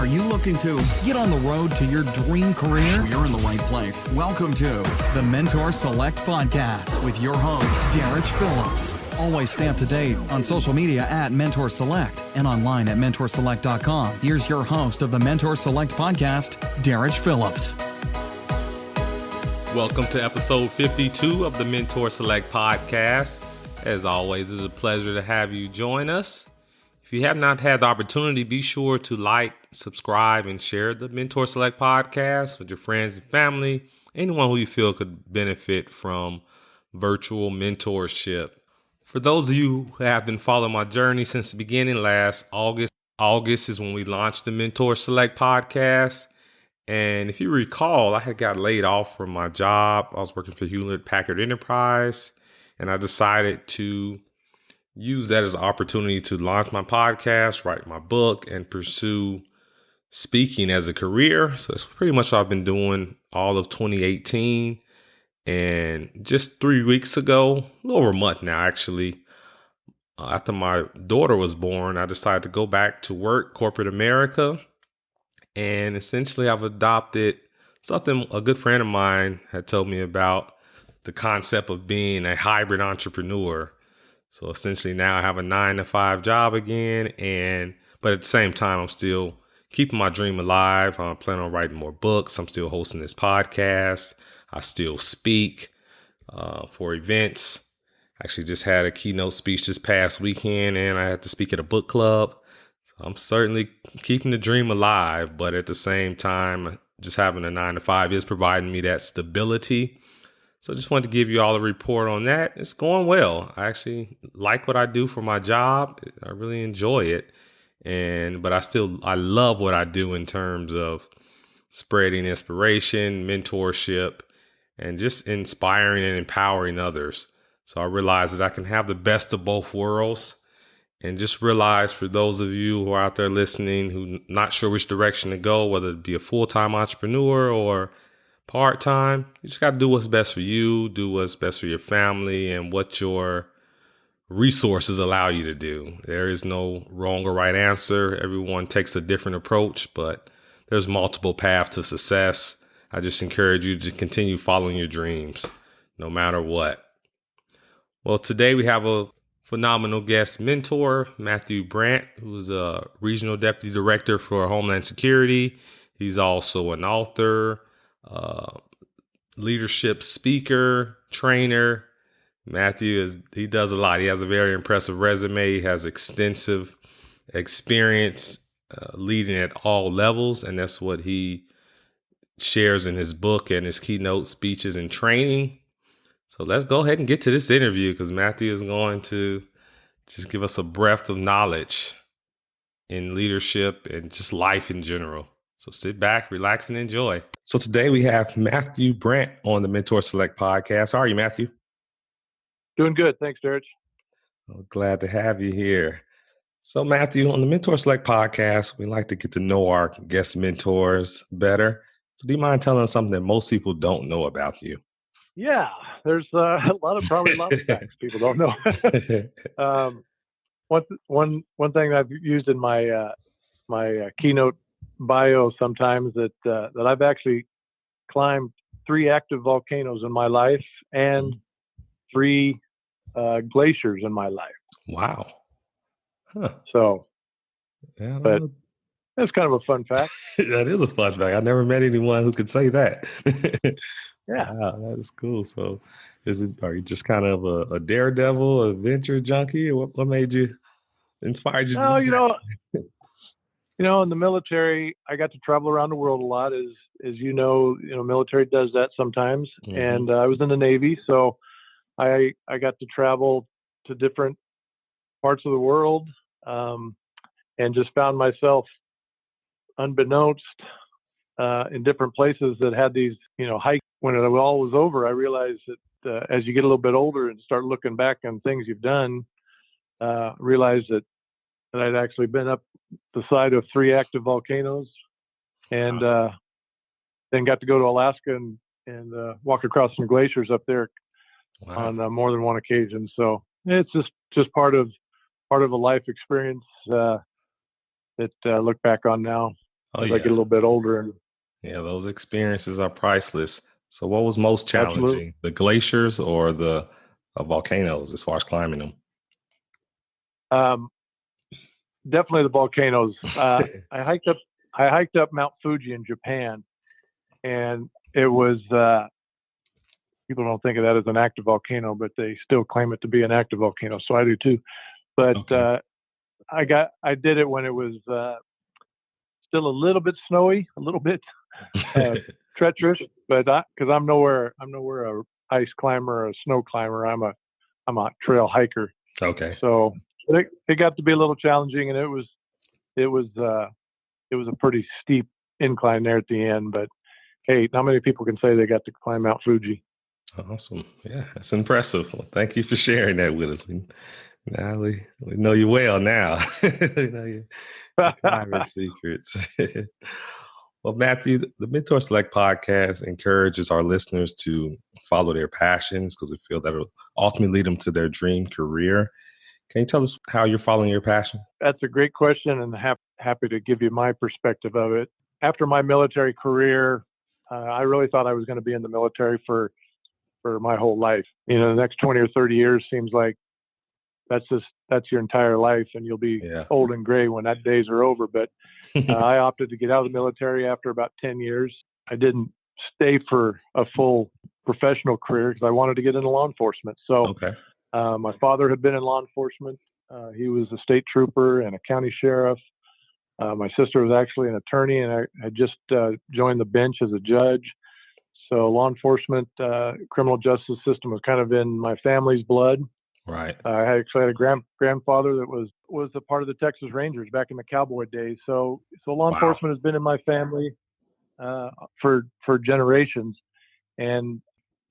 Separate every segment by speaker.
Speaker 1: Are you looking to get on the road to your dream career? You're in the right place. Welcome to the Mentor Select Podcast with your host, Dept Phillips. Always stay up to date on social media at Mentor Select and online at mentorselect.com. Here's your host of the Mentor Select Podcast, Dept Phillips.
Speaker 2: Welcome to episode 52 of the Mentor Select Podcast. As always, it's a pleasure to have you join us. If you have not had the opportunity, be sure to like, subscribe, and share the Mentor Select Podcast with your friends and family, anyone who you feel could benefit from virtual mentorship. For those of you who have been following my journey since the beginning, last August is when we launched the Mentor Select Podcast. And if you recall, I had got laid off from my job. I was working for Hewlett Packard Enterprise, and I decided to use that as an opportunity to launch my podcast, write my book, and pursue speaking as a career. So it's pretty much what I've been doing all of 2018. And just 3 weeks ago, a little over a month now, actually, after my daughter was born, I decided to go back to work, corporate America. And essentially, I've adopted something a good friend of mine had told me about, the concept of being a hybrid entrepreneur. So essentially now I have a 9-to-5 job again, but at the same time, I'm still keeping my dream alive. I'm planning on writing more books. I'm still hosting this podcast. I still speak for events. Actually just had a keynote speech this past weekend, and I had to speak at a book club. So I'm certainly keeping the dream alive, but at the same time, just having a 9-to-5 is providing me that stability. So I just wanted to give you all a report on that. It's going well. I actually like what I do for my job. I really enjoy it. But I love what I do in terms of spreading inspiration, mentorship, and just inspiring and empowering others. So I realize that I can have the best of both worlds, and just realize for those of you who are out there listening who not sure which direction to go, whether it be a full-time entrepreneur or part-time, you just got to do what's best for you, do what's best for your family, and what your resources allow you to do. There is no wrong or right answer. Everyone takes a different approach, but there's multiple paths to success. I just encourage you to continue following your dreams, no matter what. Well, today we have a phenomenal guest mentor, Matthew Brandt, who's a regional deputy director for Homeland Security. He's also an author, leadership speaker, trainer. Matthew he does a lot. He has a very impressive resume. He has extensive experience leading at all levels, and that's what he shares in his book and his keynote speeches and training. So let's go ahead and get to this interview, because Matthew is going to just give us a breadth of knowledge in leadership and just life in general. So sit back, relax, and enjoy. So today we have Matthew Brandt on the Mentor Select Podcast. How are you, Matthew?
Speaker 3: Doing good. Thanks, Dept.
Speaker 2: Oh, glad to have you here. So Matthew, on the Mentor Select Podcast, we like to get to know our guest mentors better. So do you mind telling us something that most people don't know about you?
Speaker 3: Yeah, there's a lot of facts people don't know. One thing I've used in my keynote bio sometimes that I've actually climbed 3 active volcanoes in my life and 3 glaciers in my life.
Speaker 2: Wow. Huh.
Speaker 3: So,
Speaker 2: yeah,
Speaker 3: but that's kind of a fun fact.
Speaker 2: That is a fun fact. I never met anyone who could say that.
Speaker 3: Yeah,
Speaker 2: wow, that is cool. So, are you just kind of a daredevil, adventure junkie, or what made you inspired you?
Speaker 3: No, in the military, I got to travel around the world a lot. As military does that sometimes. Mm-hmm. And I was in the Navy, so I got to travel to different parts of the world, and just found myself, unbeknownst, in different places that had these, hikes. When it all was over, I realized that as you get a little bit older and start looking back on things you've done, realized that I'd actually been up the side of 3 active volcanoes, and then got to go to Alaska and walk across some glaciers up there. Wow. On more than one occasion. So it's just part of a life experience that look back on now. as I get a little bit older. And
Speaker 2: yeah, those experiences are priceless. So what was most challenging,
Speaker 3: absolutely.
Speaker 2: the glaciers or the volcanoes as far as climbing them?
Speaker 3: Definitely the volcanoes. I hiked up Mount Fuji in Japan, and it was, people don't think of that as an active volcano, but they still claim it to be an active volcano. So I do too. But
Speaker 2: Okay.
Speaker 3: I did it when it was still a little bit snowy, a little bit treacherous, but because I'm nowhere a ice climber or a snow climber. I'm a trail hiker.
Speaker 2: Okay.
Speaker 3: So it got to be a little challenging, and it was a pretty steep incline there at the end. But hey, not many people can say they got to climb Mount Fuji.
Speaker 2: Awesome. Yeah, that's impressive. Well, thank you for sharing that with us. Now we know you well now. We know your private secrets. Well, Matthew, the Mentor Select podcast encourages our listeners to follow their passions because we feel that it'll ultimately lead them to their dream career. Can you tell us how you're following your passion?
Speaker 3: That's a great question, and happy to give you my perspective of it. After my military career, I really thought I was going to be in the military for my whole life. You know, the next 20 or 30 years seems like that's your entire life, and you'll be old and gray when that days are over. But I opted to get out of the military after about 10 years. I didn't stay for a full professional career because I wanted to get into law enforcement. So my father had been in law enforcement. He was a state trooper and a county sheriff. My sister was actually an attorney, and I had just joined the bench as a judge. So law enforcement, criminal justice system was kind of in my family's blood.
Speaker 2: Right.
Speaker 3: I actually had a grandfather that was a part of the Texas Rangers back in the cowboy days. So law enforcement has been in my family for generations. And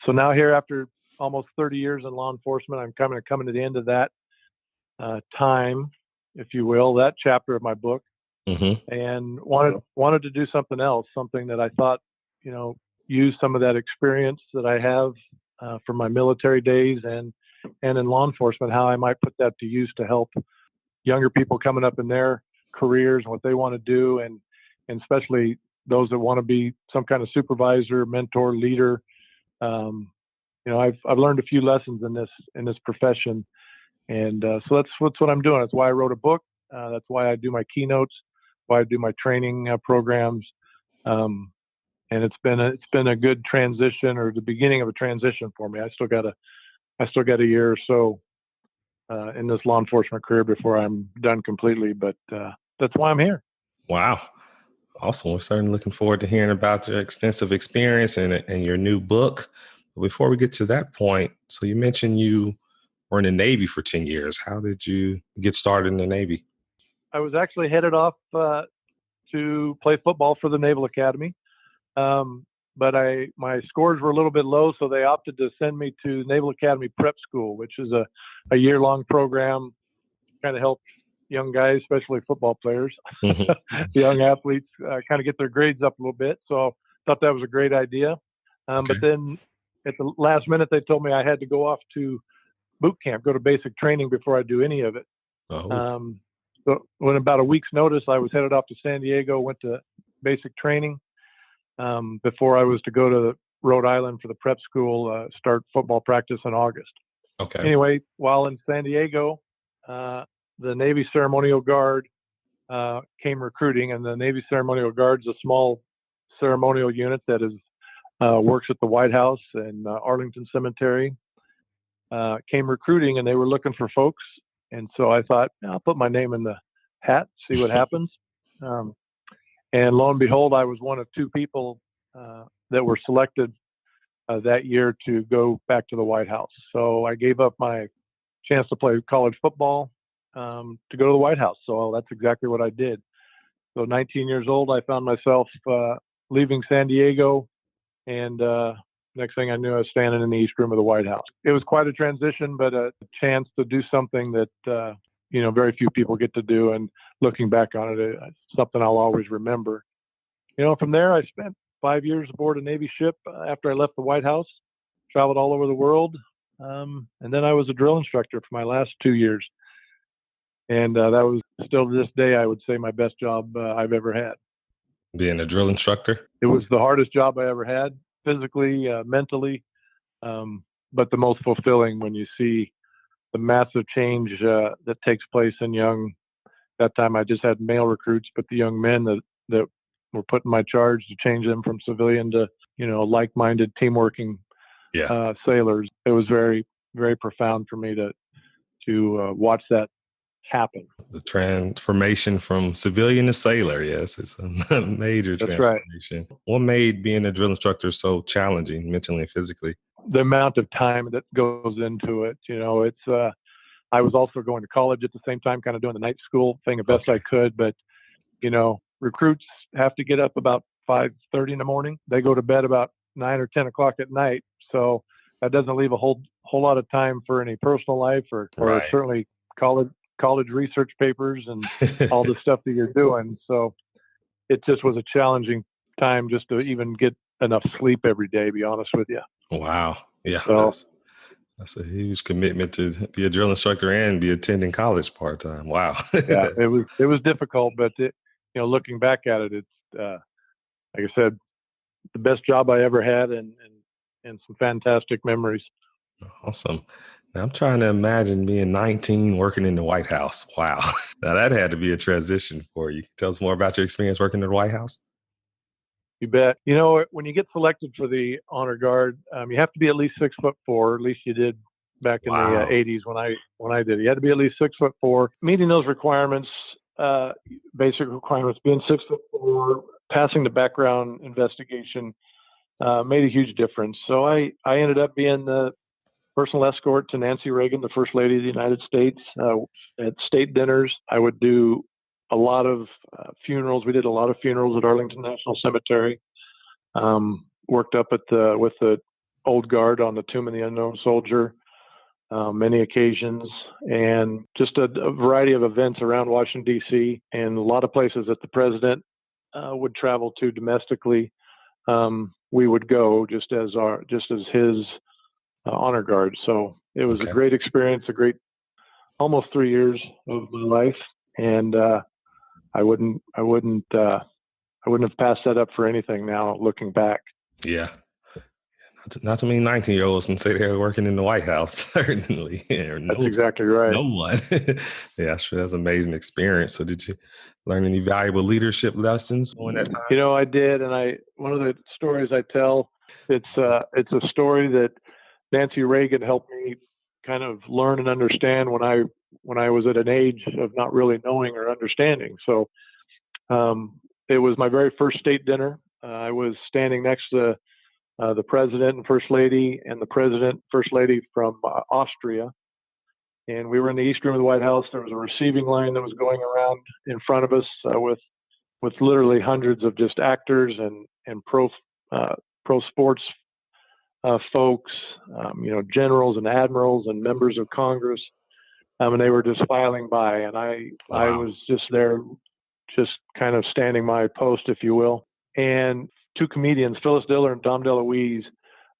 Speaker 3: so now here, after almost 30 years in law enforcement, I'm coming to the end of that time, if you will, that chapter of my book, and wanted to do something else, something that I thought, use some of that experience that I have from my military days and in law enforcement, how I might put that to use to help younger people coming up in their careers and what they want to do, and especially those that want to be some kind of supervisor, mentor, leader. I've learned a few lessons in this profession, and so that's what I'm doing. That's why I wrote a book. That's why I do my keynotes, why I do my training programs. And it's been a good transition, or the beginning of a transition for me. I still got a year or so in this law enforcement career before I'm done completely, but that's why I'm here.
Speaker 2: Wow. Awesome. We're certainly looking forward to hearing about your extensive experience and your new book. But before we get to that point, so you mentioned you were in the Navy for 10 years. How did you get started in the Navy?
Speaker 3: I was actually headed off to play football for the Naval Academy. But my scores were a little bit low, so they opted to send me to Naval Academy Prep School, which is a year-long program, kind of help young guys, especially football players, young athletes, kind of get their grades up a little bit. So I thought that was a great idea. But then at the last minute, they told me I had to go off to boot camp, go to basic training before I do any of it. So when about a week's notice, I was headed off to San Diego, went to basic training before I was to go to Rhode Island for the prep school, start football practice in August. Anyway, while in San Diego, the Navy Ceremonial Guard came recruiting, and the Navy Ceremonial Guard is a small ceremonial unit that works at the White House and Arlington Cemetery. Came recruiting, and they were looking for folks. And so I thought, I'll put my name in the hat, see what happens. And lo and behold, I was one of two people that were selected that year to go back to the White House. So I gave up my chance to play college football to go to the White House. So that's exactly what I did. So 19 years old, I found myself leaving San Diego, and next thing I knew, I was standing in the East Room of the White House. It was quite a transition, but a chance to do something that very few people get to do. And looking back on it, it's something I'll always remember. From there, I spent 5 years aboard a Navy ship after I left the White House, traveled all over the world. And then I was a drill instructor for my last 2 years. And that was still to this day, I would say, my best job I've ever had.
Speaker 2: being a drill instructor?
Speaker 3: It was the hardest job I ever had, physically, mentally, but the most fulfilling when you see the massive change that takes place in that time I just had male recruits, but the young men that were put in my charge to change them from civilian to, like-minded, team-working sailors. It was very, very profound for me to watch that happen.
Speaker 2: The transformation from civilian to sailor, yes, it's a major
Speaker 3: That's
Speaker 2: transformation. Right. What made being a drill instructor so challenging, mentally and physically?
Speaker 3: The amount of time that goes into it. It's I was also going to college at the same time, kind of doing the night school thing the best I could. But, recruits have to get up about 5:30 in the morning. They go to bed about 9 or 10 o'clock at night. So that doesn't leave a whole lot of time for any personal life or certainly college research papers and all the stuff that you're doing. So it just was a challenging time just to even get enough sleep every day, to be honest with you.
Speaker 2: Wow. Yeah.
Speaker 3: So,
Speaker 2: that's a huge commitment to be a drill instructor and be attending college part-time. Wow.
Speaker 3: Yeah, it was difficult, but looking back at it, it's like I said, the best job I ever had and some fantastic memories.
Speaker 2: Awesome. Now I'm trying to imagine being 19 working in the White House. Wow. Now that had to be a transition for you. Tell us more about your experience working in the White House.
Speaker 3: You bet. When you get selected for the Honor Guard, you have to be at least 6'4". At least you did back in the 80s when I did it. You had to be at least 6'4". Meeting those requirements, basic requirements, being 6'4", passing the background investigation, made a huge difference. So I ended up being the personal escort to Nancy Reagan, the First Lady of the United States, at state dinners. I would do a lot of funerals. We did a lot of funerals at Arlington National Cemetery. Worked up with the Old Guard on the Tomb of the Unknown Soldier, many occasions, and just a variety of events around Washington, D.C., and a lot of places that the president would travel to domestically. We would go just as his honor guard. So it was a great experience, almost 3 years of my life, and I wouldn't have passed that up for anything now, looking back.
Speaker 2: Yeah. Not too many 19-year-olds can say they're working in the White House, certainly.
Speaker 3: That's exactly right.
Speaker 2: No one. Yeah, sure. That's an amazing experience. So did you learn any valuable leadership lessons during that time?
Speaker 3: I did. And one of the stories I tell, it's a story that Nancy Reagan helped me kind of learn and understand when I was at an age of not really knowing or understanding. So it was my very first state dinner. I was standing next to the president and first lady, and the president, first lady from Austria. And we were in the East Room of the White House. There was a receiving line that was going around in front of us with literally hundreds of just actors and pro sports folks, generals and admirals and members of Congress. And they were just filing by, and I was just there, just kind of standing my post, if you will. And two comedians, Phyllis Diller and Dom DeLuise,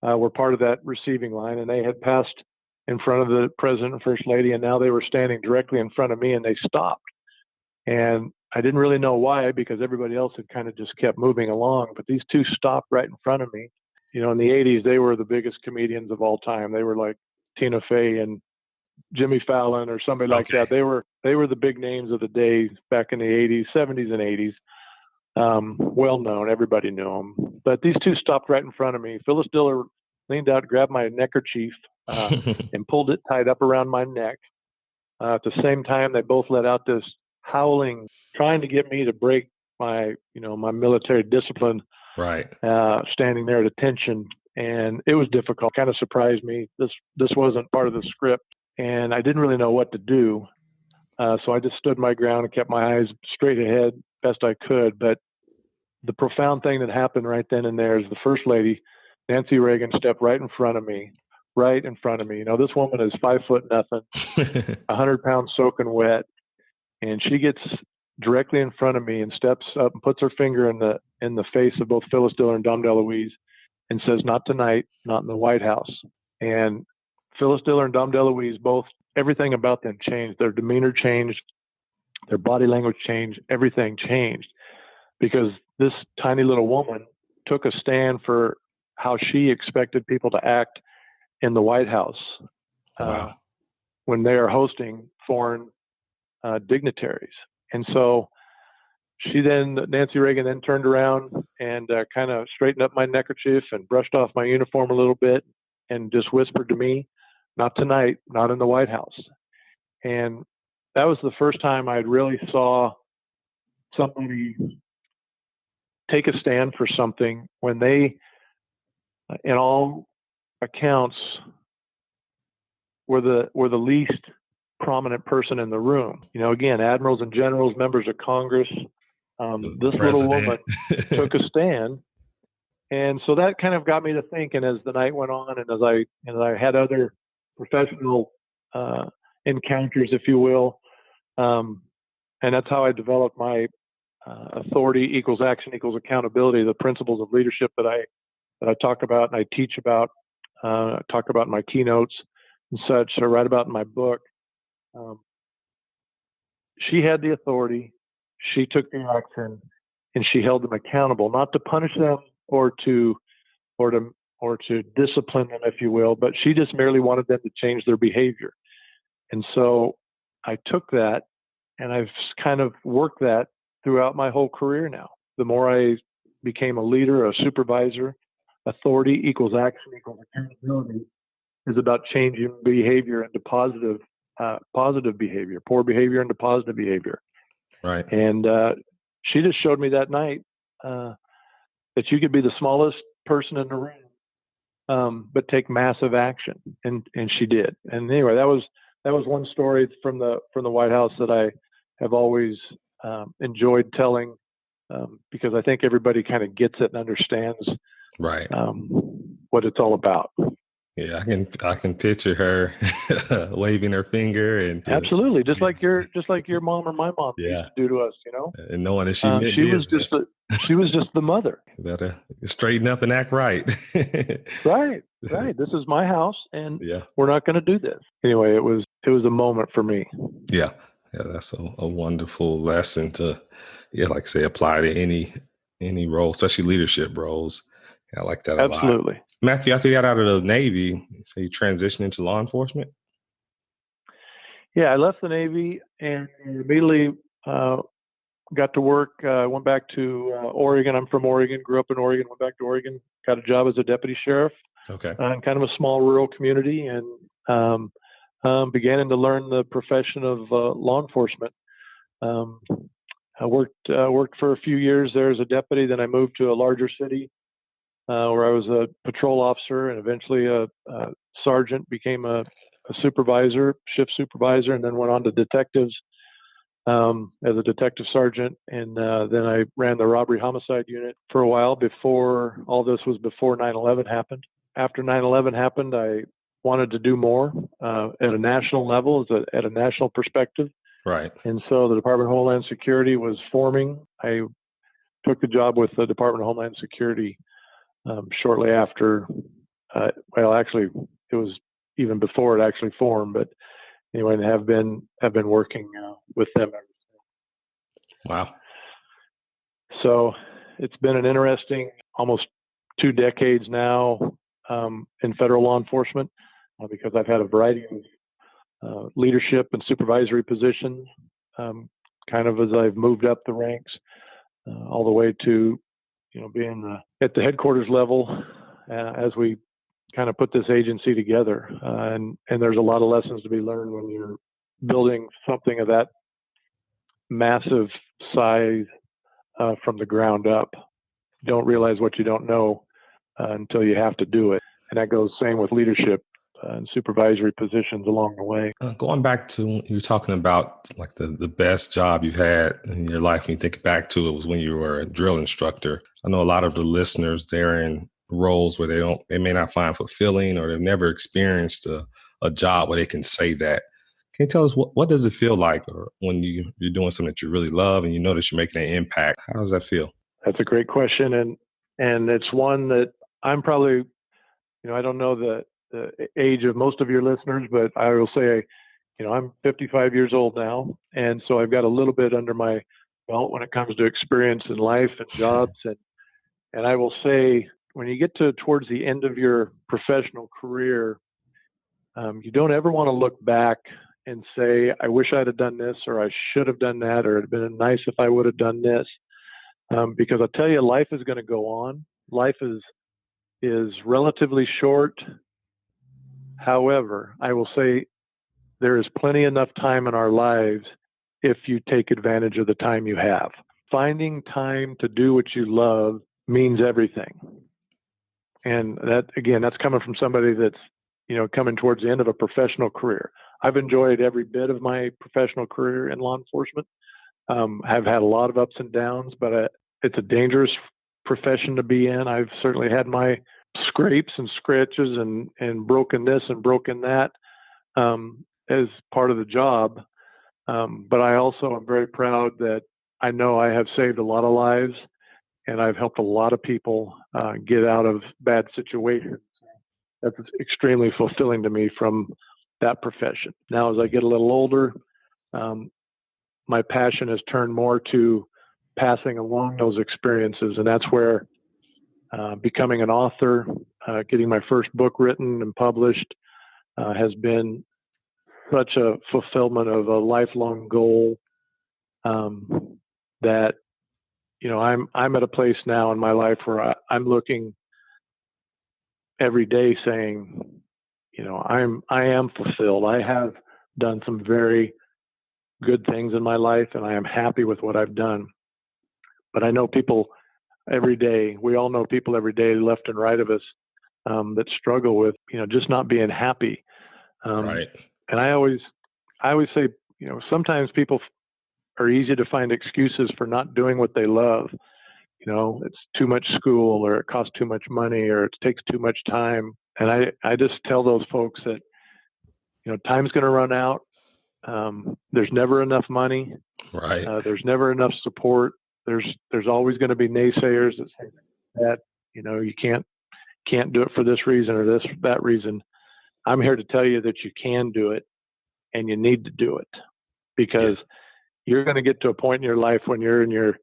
Speaker 3: were part of that receiving line, and they had passed in front of the president and first lady, and now they were standing directly in front of me, and they stopped. And I didn't really know why, because everybody else had kind of just kept moving along, but these two stopped right in front of me. In the 80s, they were the biggest comedians of all time. They were like Tina Fey and Jimmy Fallon or somebody like that. They were the big names of the day back in the 80s, 70s, and 80s. Well known, everybody knew them. But these two stopped right in front of me. Phyllis Diller leaned out, grabbed my neckerchief, and pulled it tight up around my neck. At the same time, they both let out this howling, trying to get me to break my military discipline.
Speaker 2: Right.
Speaker 3: Standing there at attention, and it was difficult. Kind of surprised me. This wasn't part of the script, and I didn't really know what to do. So I just stood my ground and kept my eyes straight ahead best I could. But the profound thing that happened right then and there is the First Lady, Nancy Reagan, stepped right in front of me. This woman is 5 foot nothing, 100 pounds soaking wet, and she gets directly in front of me and steps up and puts her finger in the face of both Phyllis Diller and Dom DeLuise and says, "Not tonight, not in the White House." And Phyllis Diller and Dom DeLuise, both, everything about them changed. Their demeanor changed, their body language changed, everything changed, because this tiny little woman took a stand for how she expected people to act in the White House
Speaker 2: Wow.
Speaker 3: when they are hosting foreign dignitaries. And so Nancy Reagan then turned around and kind of straightened up my neckerchief and brushed off my uniform a little bit and just whispered to me, "Not tonight, not in the White House." And that was the first time I really saw somebody take a stand for something when they, in all accounts, were the least prominent person in the room. Again, admirals and generals, members of Congress. This little woman took a stand, and so that kind of got me to thinking as the night went on, and as I had other professional encounters, if you will, and that's how I developed my authority equals action equals accountability, the principles of leadership that I talk about and I teach about, talk about in my keynotes and such. I write about in my book. She had the authority, she took the action, and she held them accountable, not to punish them or to discipline them, if you will, but she just merely wanted them to change their behavior. And so I took that, and I've kind of worked that throughout my whole career now. The more I became a leader, a supervisor, authority equals action equals accountability is about changing behavior into positive behavior, poor behavior into positive behavior.
Speaker 2: Right.
Speaker 3: And she just showed me that night that you could be the smallest person in the room, but take massive action, and she did. And anyway, that was one story from the White House that I have always enjoyed telling, because I think everybody kind of gets it and understands
Speaker 2: Right.
Speaker 3: what it's all about.
Speaker 2: Yeah, I can picture her waving her finger and
Speaker 3: absolutely, just like your mom or my mom used to do to us,
Speaker 2: and knowing that she meant business.
Speaker 3: She was just the mother.
Speaker 2: You better straighten up and act right.
Speaker 3: Right. This is my house, and we're not going to do this. Anyway, it was a moment for me.
Speaker 2: Yeah, that's a wonderful lesson to, like I say, apply to any role, especially leadership roles. I like that a lot.
Speaker 3: Absolutely.
Speaker 2: Matthew, after you got out of the Navy, so you transitioned into law enforcement?
Speaker 3: Yeah, I left the Navy and immediately got to work. Went back to Oregon. I'm from Oregon, grew up in Oregon, went back to Oregon, got a job as a deputy sheriff in kind of a small rural community, and began to learn the profession of law enforcement. I worked for a few years there as a deputy. Then I moved to a larger city where I was a patrol officer and eventually a sergeant, became a supervisor, shift supervisor, and then went on to detectives as a detective sergeant. And then I ran the robbery homicide unit for a while before 9/11 happened. After 9/11 happened, I wanted to do more at a national level, at a national perspective.
Speaker 2: Right.
Speaker 3: And so the Department of Homeland Security was forming. I took the job with the Department of Homeland Security shortly after. Actually, it was even before it actually formed. But anyway, and have been working with them ever since.
Speaker 2: Wow.
Speaker 3: So it's been an interesting almost 2 decades now in federal law enforcement because I've had a variety of leadership and supervisory positions, kind of as I've moved up the ranks, all the way to being at the headquarters level as we kind of put this agency together. And there's a lot of lessons to be learned when you're building something of that massive size from the ground up. You don't realize what you don't know until you have to do it. And that goes same with leadership and supervisory positions along the way.
Speaker 2: Going back to, you're talking about like the best job you've had in your life, and you think back to it was when you were a drill instructor. I know a lot of the listeners, they're in roles where they may not find fulfilling, or they've never experienced a job where they can say that. Can you tell us what does it feel like, or when you're doing something that you really love and you know that you're making an impact? How does that feel?
Speaker 3: That's a great question, and it's one that I'm probably, I don't know the age of most of your listeners, but I will say, I'm 55 years old now, and so I've got a little bit under my belt when it comes to experience in life and jobs. And I will say, when you get towards the end of your professional career, you don't ever want to look back and say, I wish I'd have done this, or I should have done that, or it'd been nice if I would have done this. Because I'll tell you, life is going to go on. Life is relatively short. However, I will say there is plenty enough time in our lives if you take advantage of the time you have. Finding time to do what you love means everything. And that, again, that's coming from somebody that's, coming towards the end of a professional career. I've enjoyed every bit of my professional career in law enforcement. I've had a lot of ups and downs, but it's a dangerous profession to be in. I've certainly had my scrapes and scratches and broken this and broken that as part of the job. But I also am very proud that I know I have saved a lot of lives, and I've helped a lot of people get out of bad situations. That's extremely fulfilling to me from that profession. Now, as I get a little older, my passion has turned more to passing along those experiences, and that's where becoming an author, getting my first book written and published has been such a fulfillment of a lifelong goal that I'm at a place now in my life where I'm looking every day saying, I am fulfilled. I have done some very good things in my life, and I am happy with what I've done. But I know people every day. We all know people every day, left and right of us, that struggle with, just not being happy.
Speaker 2: Right.
Speaker 3: And I always say, sometimes people are easy to find excuses for not doing what they love. It's too much school, or it costs too much money, or it takes too much time. And I just tell those folks that, time's going to run out. There's never enough money.
Speaker 2: Right.
Speaker 3: There's never enough support. There's always going to be naysayers that say that, you can't do it for this reason or that reason. I'm here to tell you that you can do it, and you need to do it, because you're going to get to a point in your life when you're in your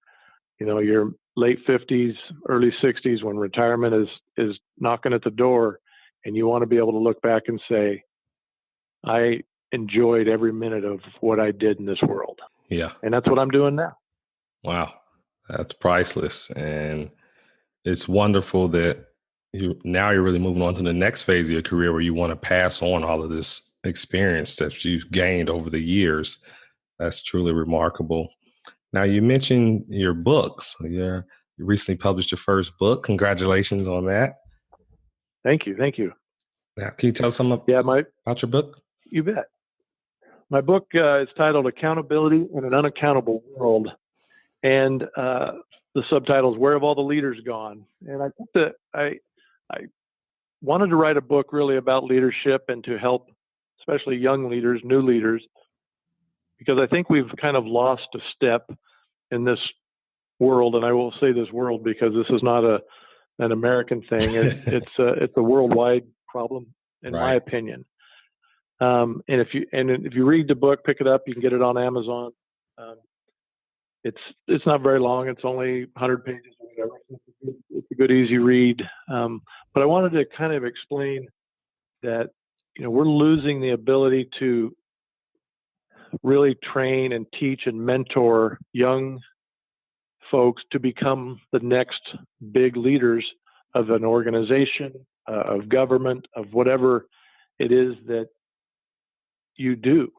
Speaker 3: late 50s, early 60s, when retirement is knocking at the door, and you want to be able to look back and say, I enjoyed every minute of what I did in this world.
Speaker 2: Yeah.
Speaker 3: And that's what I'm doing now.
Speaker 2: Wow. That's priceless. And it's wonderful that you're really moving on to the next phase of your career, where you want to pass on all of this experience that you've gained over the years. That's truly remarkable. Now, you mentioned your books. You recently published your first book. Congratulations on that.
Speaker 3: Thank you.
Speaker 2: Now, can you tell us something about your book?
Speaker 3: You bet. My book is titled Accountability in an Unaccountable World. And the subtitle is Where Have All the Leaders Gone? And I think that I wanted to write a book really about leadership and to help especially young leaders, new leaders, because I think we've kind of lost a step in this world. And I will say this world because this is not an American thing. It's a worldwide problem, in my opinion. And if you read the book, pick it up. You can get it on Amazon. It's not very long. It's only 100 pages or whatever. It's a good, easy read. But I wanted to kind of explain that we're losing the ability to really train and teach and mentor young folks to become the next big leaders of an organization, of government, of whatever it is that you do.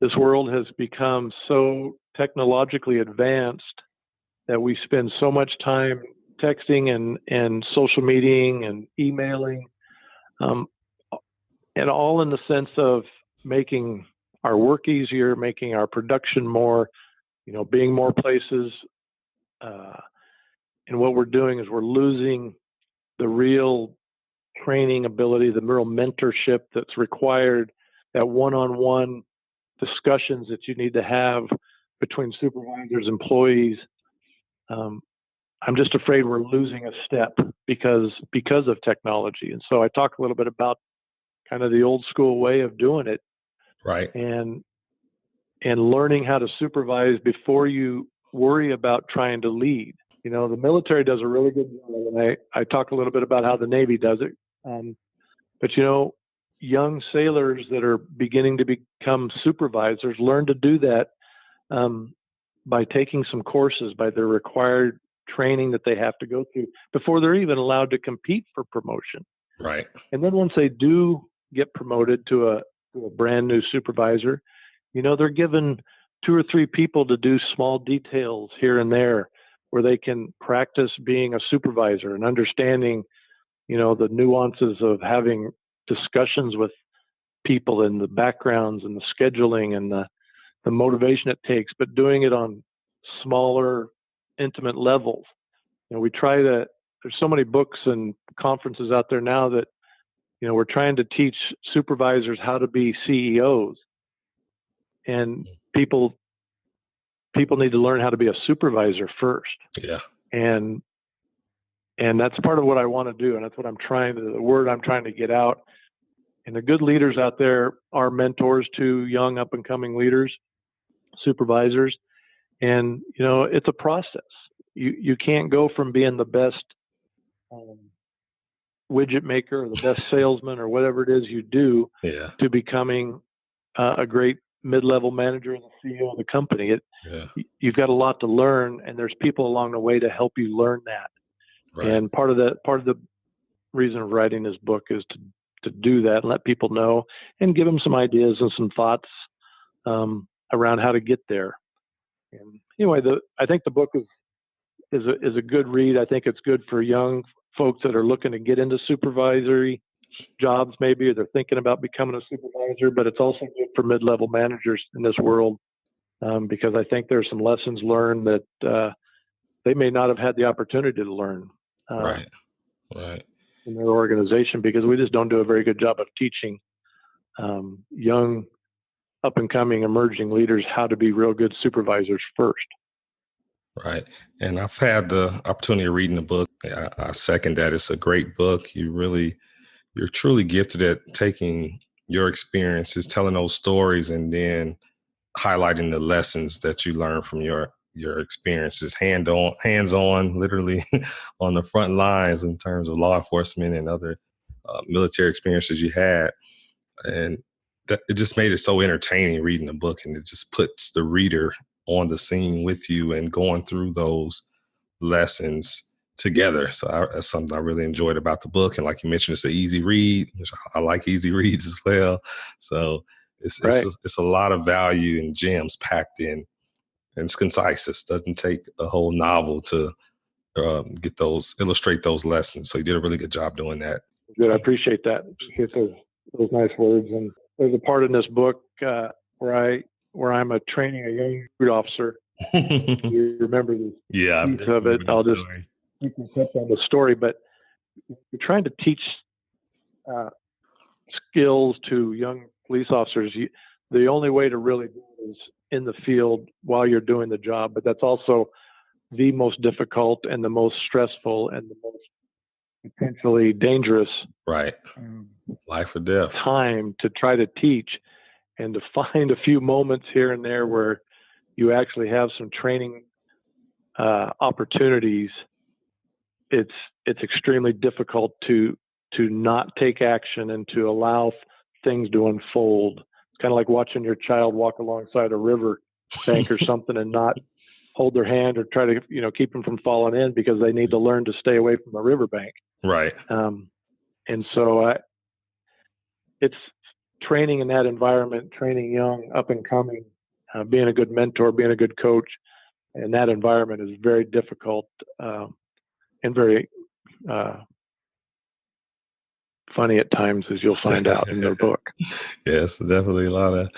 Speaker 3: This world has become so technologically advanced that we spend so much time texting and social mediaing and emailing, and all in the sense of making our work easier, making our production more, being more places. And what we're doing is we're losing the real training ability, the real mentorship that's required, that one-on-one discussions that you need to have between supervisors, employees. I'm just afraid we're losing a step because of technology. And so I talk a little bit about kind of the old school way of doing it.
Speaker 2: Right.
Speaker 3: And learning how to supervise before you worry about trying to lead. You know, the military does a really good job, and I talk a little bit about how the Navy does it. But, you know, young sailors that are beginning to become supervisors learn to do that by taking some courses, by their required training that they have to go through before they're even allowed to compete for promotion.
Speaker 2: Right.
Speaker 3: And then once they do get promoted to a brand new supervisor, you know, they're given 2 or 3 people to do small details here and there where they can practice being a supervisor and understanding, you know, the nuances of having discussions with people and the backgrounds and the scheduling and the motivation it takes, but doing it on smaller, intimate levels. You know, there's so many books and conferences out there now that, you know, we're trying to teach supervisors how to be CEOs, and people need to learn how to be a supervisor first.
Speaker 2: Yeah.
Speaker 3: And that's part of what I want to do. And that's what the word I'm trying to get out. And the good leaders out there are mentors to young up and coming leaders, supervisors. And, you know, it's a process. You can't go from being the best widget maker or the best salesman or whatever it is you do to becoming a great mid-level manager and the CEO of the company. You've got a lot to learn, and there's people along the way to help you learn that. Right. And part of the reason of writing this book is to do that and let people know and give them some ideas and some thoughts around how to get there. And anyway, I think the book is a good read. I think it's good for young folks that are looking to get into supervisory jobs, maybe, or they're thinking about becoming a supervisor, but it's also good for mid-level managers in this world because I think there's some lessons learned that they may not have had the opportunity to learn
Speaker 2: right.
Speaker 3: in their organization, because we just don't do a very good job of teaching young, up-and-coming, emerging leaders how to be real good supervisors first.
Speaker 2: Right. And I've had the opportunity of reading the book. I second that. It's a great book. You're truly gifted at taking your experiences, telling those stories, and then highlighting the lessons that you learn from your experiences, hands-on, literally on the front lines in terms of law enforcement and other military experiences you had. And it just made it so entertaining reading the book, and it just puts the reader on the scene with you and going through those lessons together. So that's something I really enjoyed about the book. And like you mentioned, it's an easy read, which I like easy reads as well. So it's a lot of value and gems packed in, and it's concise. It doesn't take a whole novel to illustrate those lessons. So you did a really good job doing that.
Speaker 3: Good. I appreciate that. Appreciate those nice words. And there's a part in this book where I'm training a young recruit officer. You remember this piece of it? I'll just touch on the story, but you're trying to teach skills to young police officers. The only way to really do it is in the field while you're doing the job, but that's also the most difficult and the most stressful and the most potentially dangerous
Speaker 2: life or death
Speaker 3: time to try to teach, and to find a few moments here and there where you actually have some training opportunities. It's extremely difficult to not take action and to allow things to unfold. It's kind of like watching your child walk alongside a river bank or something and not hold their hand or try to, keep them from falling in, because they need to learn to stay away from the riverbank.
Speaker 2: Right.
Speaker 3: And so it's training in that environment, training young, up and coming, being a good mentor, being a good coach in that environment is very difficult and very funny at times, as you'll find out in the book.
Speaker 2: Yes, definitely a lot of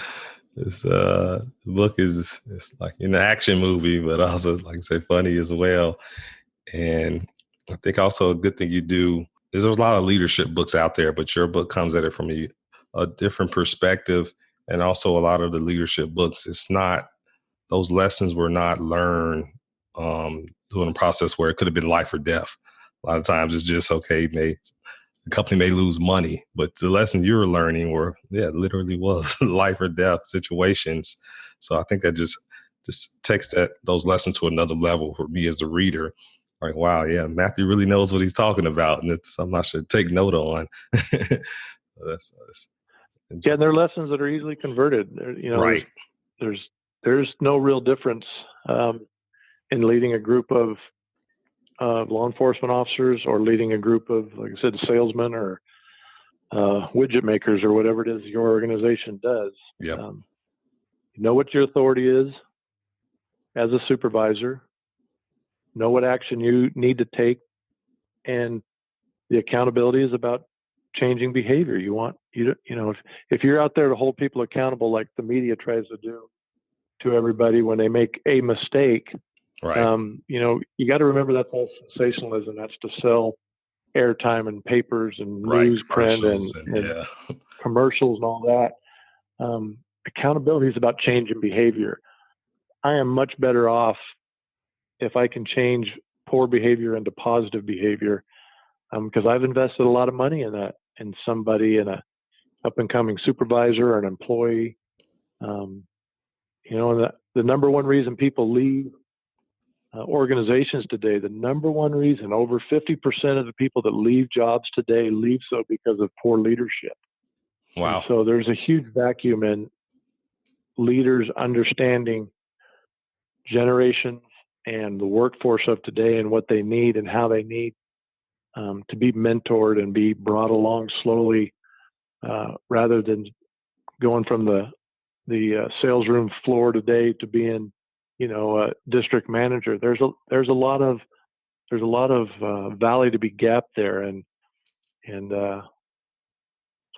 Speaker 2: this. The book it's like an action movie, but also, like I say, funny as well. And I think also a good thing you do is there's a lot of leadership books out there, but your book comes at it from a different perspective. And also a lot of the leadership books, those lessons were not learned during a process where it could have been life or death. A lot of times it's just, okay, mate, the company may lose money, but the lessons you were learning were, literally was life or death situations. So I think that just takes those lessons to another level for me as a reader. Like, wow, yeah, Matthew really knows what he's talking about, and it's something I should take note on. that's
Speaker 3: Yeah, they're lessons that are easily converted.
Speaker 2: Right.
Speaker 3: There's no real difference in leading a group of law enforcement officers or leading a group of, like I said, salesmen or widget makers or whatever it is your organization does.
Speaker 2: Yep.
Speaker 3: You know what your authority is as a supervisor. Know what action you need to take, and the accountability is about changing behavior. If you're out there to hold people accountable, like the media tries to do to everybody when they make a mistake,
Speaker 2: right.
Speaker 3: You got to remember that's all sensationalism. That's to sell airtime and papers and newsprint and commercials and all that. Accountability is about changing behavior. I am much better off if I can change poor behavior into positive behavior, because I've invested a lot of money in that, in somebody, in a up and coming supervisor or an employee. And the number one reason people leave organizations today, the number one reason, over 50% of the people that leave jobs today leave so because of poor leadership.
Speaker 2: Wow.
Speaker 3: And so there's a huge vacuum in leaders understanding generations and the workforce of today and what they need and how they need to be mentored and be brought along slowly, rather than going from the sales room floor today to being, a district manager. There's a lot of valley to be gapped there, and that's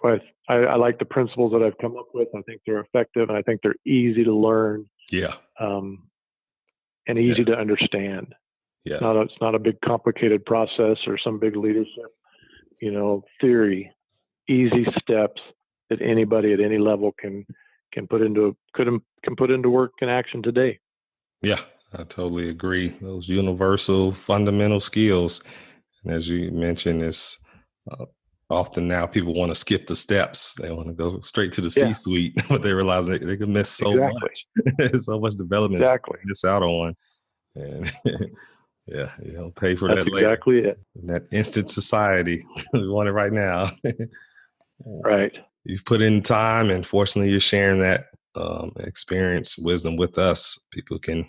Speaker 3: why I like the principles that I've come up with. I think they're effective, and I think they're easy to learn.
Speaker 2: Yeah.
Speaker 3: And easy to understand.
Speaker 2: Yeah.
Speaker 3: It's not a big complicated process or some big leadership, theory. Easy steps that anybody at any level can put into work and action today.
Speaker 2: Yeah, I totally agree. Those universal fundamental skills, and as you mentioned, it's often now people want to skip the steps. They want to go straight to the C-suite, but they realize they can miss so much. There's so much development to miss out on. And pay for that later.
Speaker 3: Exactly it.
Speaker 2: In that instant society, we want it right now.
Speaker 3: Right.
Speaker 2: You've put in time, and fortunately you're sharing that experience, wisdom with us. People can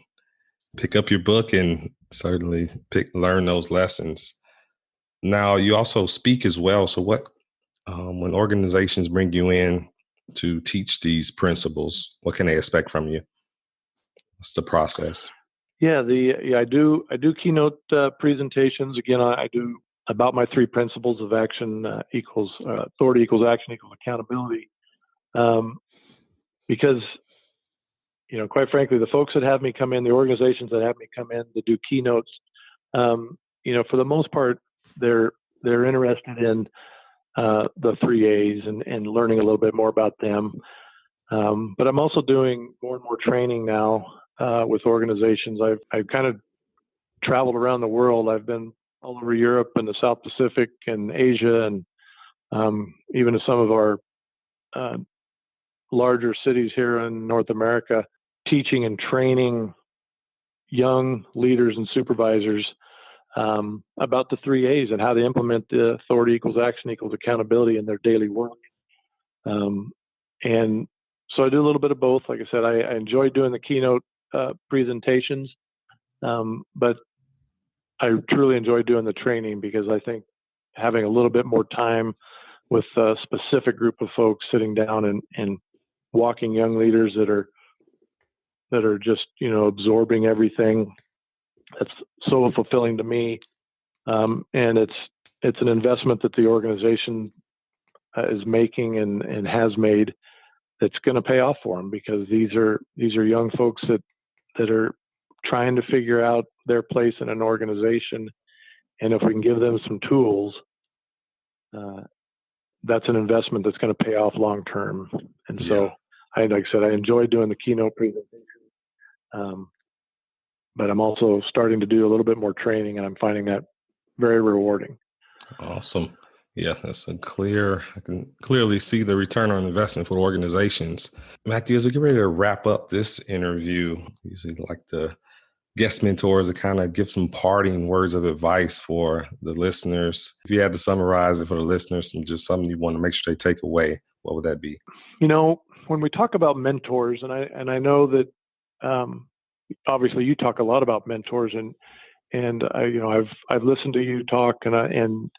Speaker 2: pick up your book and certainly learn those lessons. Now, you also speak as well. So what, when organizations bring you in to teach these principles, what can they expect from you? What's the process?
Speaker 3: Yeah, I do keynote presentations. Again, I do about my 3 principles of action equals authority equals action equals accountability. Because, quite frankly, the folks that have me come in, the organizations that have me come in to do keynotes, for the most part, they're interested in the 3 A's and learning a little bit more about them. But I'm also doing more and more training now with organizations. I've kind of traveled around the world. I've been all over Europe and the South Pacific and Asia, and even to some of our larger cities here in North America, teaching and training young leaders and supervisors about the 3 A's and how to implement the authority equals action equals accountability in their daily work. And so I do a little bit of both. Like I said, I enjoy doing the keynote presentations, but I truly enjoy doing the training, because I think having a little bit more time with a specific group of folks, sitting down and walking young leaders that are just, absorbing everything, that's so fulfilling to me. And it's an investment that the organization is making and has made, that's going to pay off for them, because these are young folks that are trying to figure out their place in an organization. And if we can give them some tools, that's an investment that's going to pay off long term. And so, like I said, I enjoy doing the keynote presentation, but I'm also starting to do a little bit more training, and I'm finding that very rewarding.
Speaker 2: Awesome. Yeah, I can clearly see the return on investment for organizations. Matthew, as we get ready to wrap up this interview, usually like the guest mentors to kind of give some parting words of advice for the listeners. If you had to summarize it for the listeners and just something you want to make sure they take away, what would that be?
Speaker 3: When we talk about mentors, and I know that obviously you talk a lot about mentors, and I've listened to you talk, and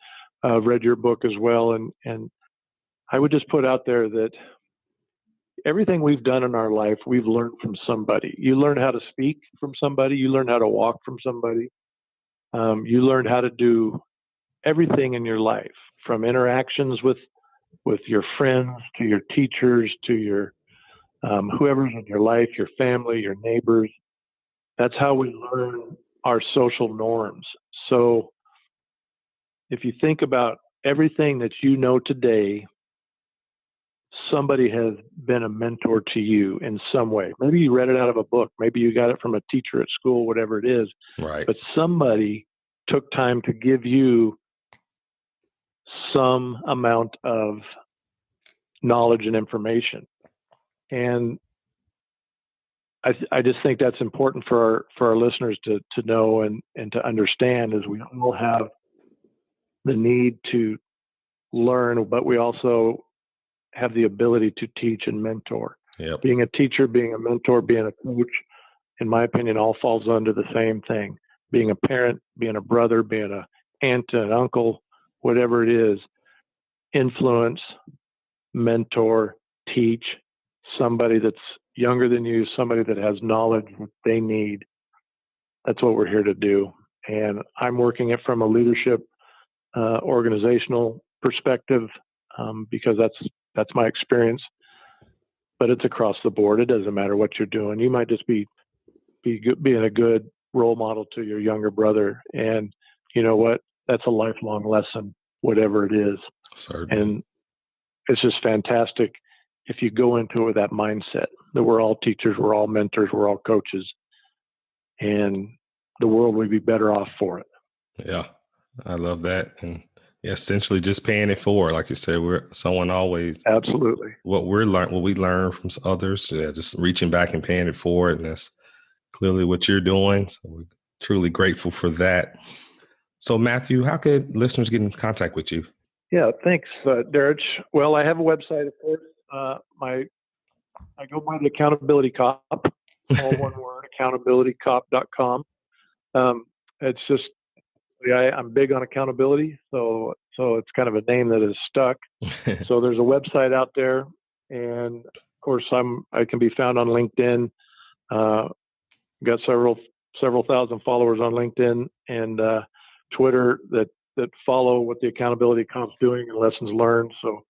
Speaker 3: read your book as well, and I would just put out there that everything we've done in our life, we've learned from somebody. You learn how to speak from somebody. You learn how to walk from somebody. You learn how to do everything in your life, from interactions with your friends to your teachers to your whoever's in your life, your family, your neighbors. That's how we learn our social norms. So if you think about everything that you know today, somebody has been a mentor to you in some way. Maybe you read it out of a book. Maybe you got it from a teacher at school, whatever it is.
Speaker 2: Right.
Speaker 3: But somebody took time to give you some amount of knowledge and information. And I just think that's important for our listeners to know and to understand, is we all have the need to learn, but we also have the ability to teach and mentor.
Speaker 2: Yep.
Speaker 3: Being a teacher, being a mentor, being a coach, in my opinion, all falls under the same thing. Being a parent, being a brother, being an aunt and an uncle, whatever it is, influence, mentor, teach somebody that's younger than you, somebody that has knowledge that they need. That's what we're here to do. And I'm working it from a leadership, organizational perspective, because that's my experience. But it's across the board. It doesn't matter what you're doing. You might just be being a good role model to your younger brother, and you know what? That's a lifelong lesson, whatever it is.
Speaker 2: Certainly.
Speaker 3: And it's just fantastic if you go into it with that mindset that we're all teachers, we're all mentors, we're all coaches, and the world would be better off for it.
Speaker 2: Yeah, I love that. And yeah, essentially just paying it forward. Like you said, someone always,
Speaker 3: absolutely,
Speaker 2: what we learn from others, just reaching back and paying it forward. And that's clearly what you're doing. So we're truly grateful for that. So Matthew, how could listeners get in contact with you?
Speaker 3: Yeah, thanks, Derek. Well, I have a website, of course. I go by the Accountability Cop, all one word, accountabilitycop.com. It's just, I'm big on accountability, so it's kind of a name that is stuck. So there's a website out there, and of course I can be found on LinkedIn. Got several thousand followers on LinkedIn and Twitter that follow what the Accountability Comp's doing and lessons learned. So,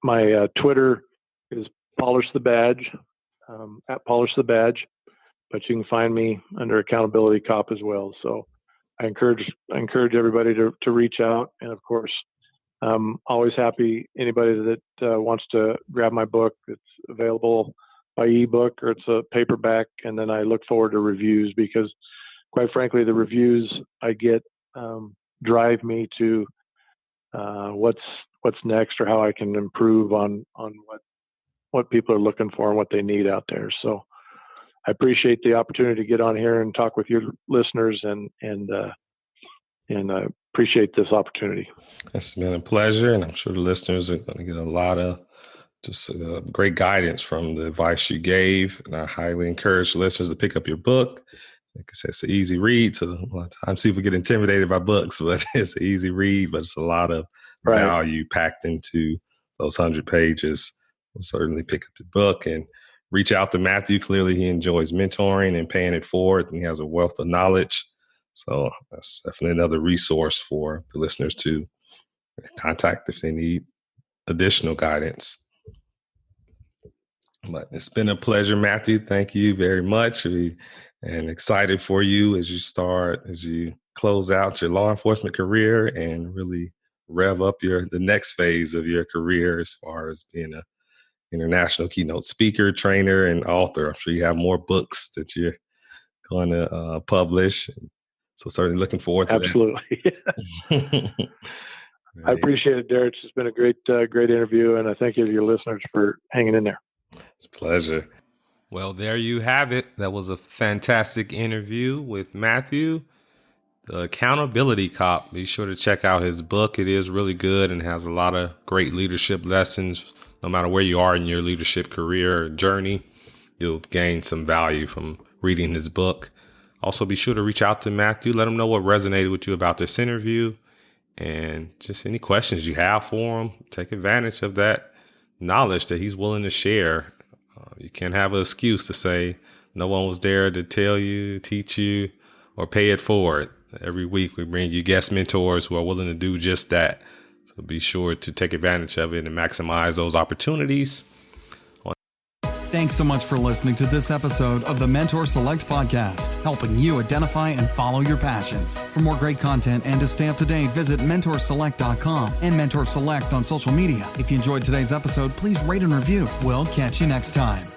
Speaker 3: my Twitter is Polish the Badge, at Polish the Badge, but you can find me under Accountability Cop as well. So I encourage everybody to reach out. And of course, I'm always happy anybody that wants to grab my book. It's available by ebook or it's a paperback. And then I look forward to reviews, because quite frankly, the reviews I get drive me to what's next, or how I can improve on what people are looking for and what they need out there. So I appreciate the opportunity to get on here and talk with your listeners, and I appreciate this opportunity.
Speaker 2: It's been a pleasure, and I'm sure the listeners are going to get a lot of just great guidance from the advice you gave. And I highly encourage listeners to pick up your book. Like I said, it's an easy read. So a lot of times people get intimidated by books, but it's an easy read, but it's a lot of value packed into those 100 pages. We'll certainly pick up the book and reach out to Matthew. Clearly, he enjoys mentoring and paying it forward, and he has a wealth of knowledge. So that's definitely another resource for the listeners to contact if they need additional guidance. But it's been a pleasure, Matthew. Thank you very much. And excited for you as you close out your law enforcement career and really rev up the next phase of your career as far as being a international keynote speaker, trainer, and author. I'm sure you have more books that you're going to publish. So certainly looking forward to
Speaker 3: Absolutely.
Speaker 2: that.
Speaker 3: I appreciate it, Derek. It's been a great interview, and I thank you to your listeners for hanging in there.
Speaker 2: It's a pleasure. Well, there you have it. That was a fantastic interview with Matthew, the Accountability Cop. Be sure to check out his book. It is really good and has a lot of great leadership lessons. No matter where you are in your leadership career or journey, you'll gain some value from reading his book. Also, be sure to reach out to Matthew. Let him know what resonated with you about this interview. And just any questions you have for him, take advantage of that knowledge that he's willing to share. You can't have an excuse to say no one was there to tell you, teach you, or pay it forward. Every week we bring you guest mentors who are willing to do just that. So be sure to take advantage of it and maximize those opportunities.
Speaker 1: Thanks so much for listening to this episode of the Mentor Select podcast, helping you identify and follow your passions. For more great content and to stay up to date, visit mentorselect.com and Mentor Select on social media. If you enjoyed today's episode, please rate and review. We'll catch you next time.